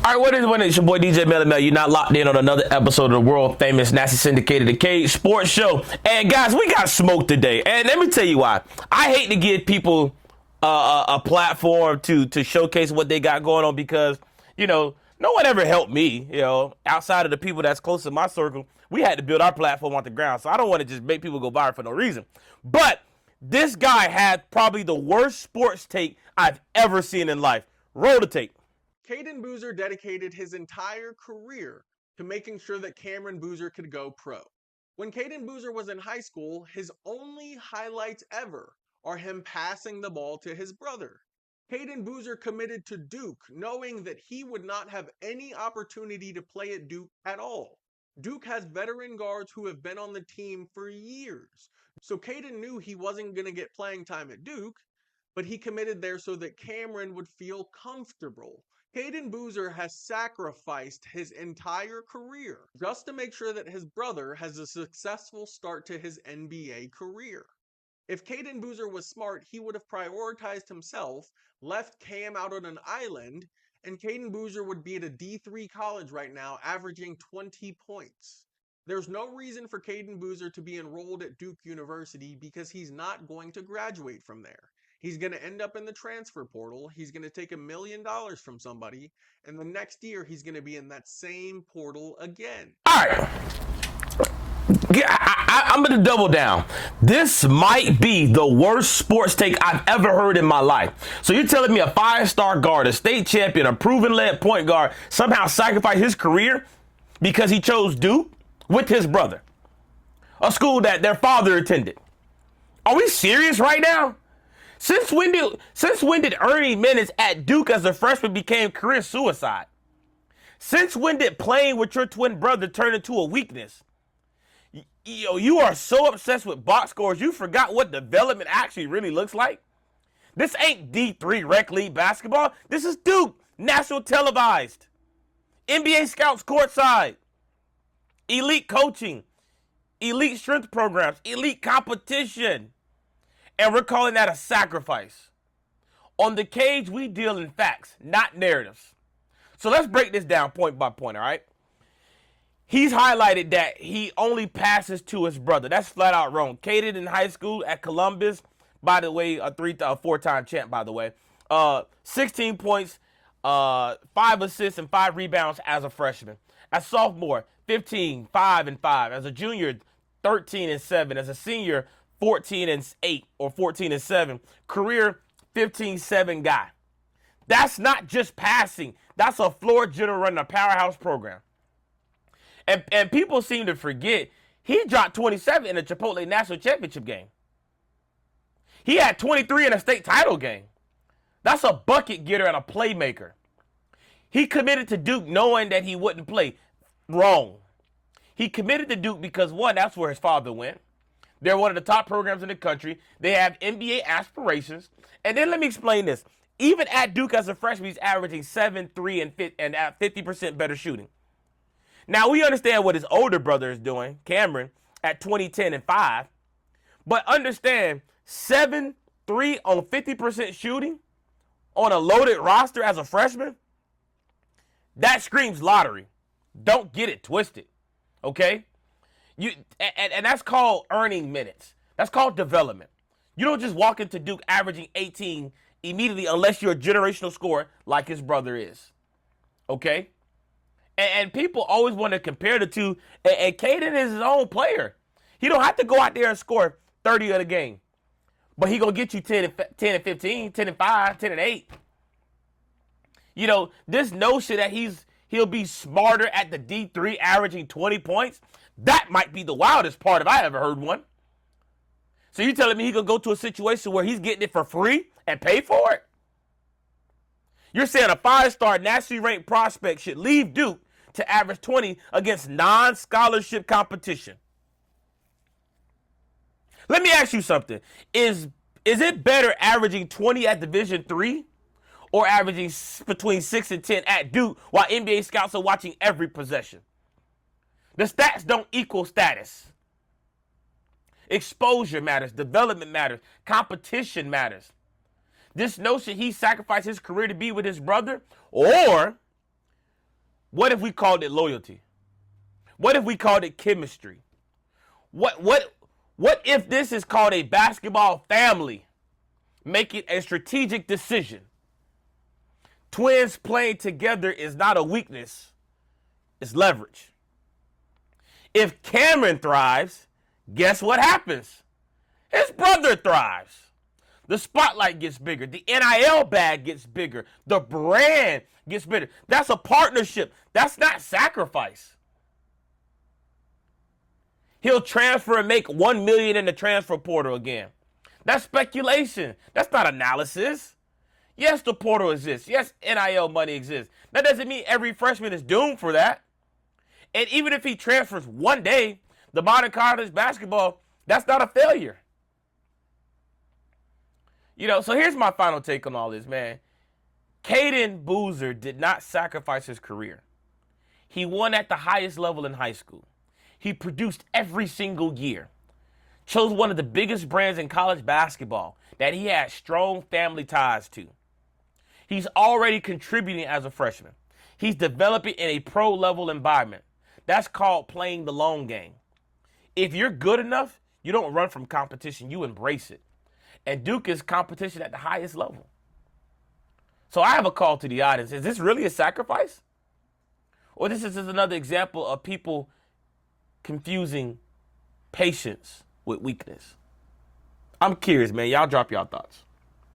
All right, what is it? It's your boy DJ MellyMel. You're not locked in on another episode of the world famous nationally syndicated The Cayden Sports Show. And guys, we got smoked today. And let me tell you why. I hate to give people a platform to showcase what they got going on because, no one ever helped me, outside of the people that's close to my circle. We had to build our platform off the ground. So I don't want to just make people go viral for no reason. But this guy had probably the worst sports take I've ever seen in life. Roll the tape. Cayden Boozer dedicated his entire career to making sure that Cameron Boozer could go pro. When Cayden Boozer was in high school, his only highlights ever are him passing the ball to his brother. Cayden Boozer committed to Duke, knowing that he would not have any opportunity to play at Duke at all. Duke has veteran guards who have been on the team for years, so Cayden knew he wasn't going to get playing time at Duke, but he committed there so that Cameron would feel comfortable. Cayden Boozer has sacrificed his entire career just to make sure that his brother has a successful start to his NBA career. If Cayden Boozer was smart, he would have prioritized himself, left Cam out on an island, and Cayden Boozer would be at a D3 college right now, averaging 20 points. There's no reason for Cayden Boozer to be enrolled at Duke University because he's not going to graduate from there. He's going to end up in the transfer portal. He's going to take $1 million from somebody. And the next year, he's going to be in that same portal again. All right. I'm going to double down. This might be the worst sports take I've ever heard in my life. So you're telling me a 5-star guard, a state champion, a proven lead point guard, somehow sacrificed his career because he chose Duke with his brother, a school that their father attended. Are we serious right now? Since when did earning minutes at Duke as a freshman became career suicide? Since when did playing with your twin brother turn into a weakness? You are so obsessed with box scores, you forgot what development actually really looks like. This ain't D3 rec league basketball. This is Duke, national televised. NBA scouts courtside. Elite coaching. Elite strength programs. Elite competition. And we're calling that a sacrifice. On the cage, we deal in facts, not narratives. So let's break this down point by point, all right? He's highlighted that he only passes to his brother. That's flat out wrong. Cayden in high school at Columbus, by the way, a 4-time champ, by the way. 16 points, 5 assists, and 5 rebounds as a freshman. As sophomore, 15, 5, and 5. As a junior, 13 and 7. As a senior, 14 and 8 or 14 and 7. Career 15-7 guy. That's not just passing. That's a floor general running a powerhouse program. And people seem to forget he dropped 27 in the Chipotle National Championship game. He had 23 in a state title game. That's a bucket getter and a playmaker. He committed to Duke knowing that he wouldn't play. Wrong. He committed to Duke because, one, that's where his father went. They're one of the top programs in the country. They have NBA aspirations. And then let me explain this. Even at Duke as a freshman, he's averaging 7, 3, and at 50% better shooting. Now, we understand what his older brother is doing, Cameron, at 20, 10, and 5. But understand, 7, 3 on 50% shooting on a loaded roster as a freshman, that screams lottery. Don't get it twisted, okay? And that's called earning minutes. That's called development. You don't just walk into Duke averaging 18 immediately unless you're a generational scorer like his brother is. Okay? And people always want to compare the two. And Cayden is his own player. He don't have to go out there and score 30 of the game. But he going to get you 10 and 15, 10 and 5, 10 and 8. This notion that he'll be smarter at the D3 averaging 20 points, that might be the wildest part if I ever heard one. So you telling me he gonna go to a situation where he's getting it for free and pay for it? You're saying a 5-star nationally ranked prospect should leave Duke to average 20 against non-scholarship competition. Let me ask you something. Is it better averaging 20 at Division III or averaging between 6 and 10 at Duke while NBA scouts are watching every possession? The stats don't equal status. Exposure matters. Development matters. Competition matters. This notion he sacrificed his career to be with his brother, or What if we called it loyalty? What if we called it chemistry? What if this is called a basketball family making a strategic decision? Twins playing together is not a weakness, it's leverage. If Cameron thrives, guess what happens? His brother thrives. The spotlight gets bigger. The NIL bag gets bigger. The brand gets bigger. That's a partnership. That's not sacrifice. He'll transfer and make $1 million in the transfer portal again. That's speculation. That's not analysis. Yes, the portal exists. Yes, NIL money exists. That doesn't mean every freshman is doomed for that. And even if he transfers one day, the modern college basketball, that's not a failure. So here's my final take on all this, man. Cayden Boozer did not sacrifice his career. He won at the highest level in high school. He produced every single year. Chose one of the biggest brands in college basketball that he had strong family ties to. He's already contributing as a freshman. He's developing in a pro-level environment. That's called playing the long game. If you're good enough, you don't run from competition, you embrace it. And Duke is competition at the highest level. So I have a call to the audience. Is this really a sacrifice? Or this is just another example of people confusing patience with weakness? I'm curious, man. Y'all drop y'all thoughts.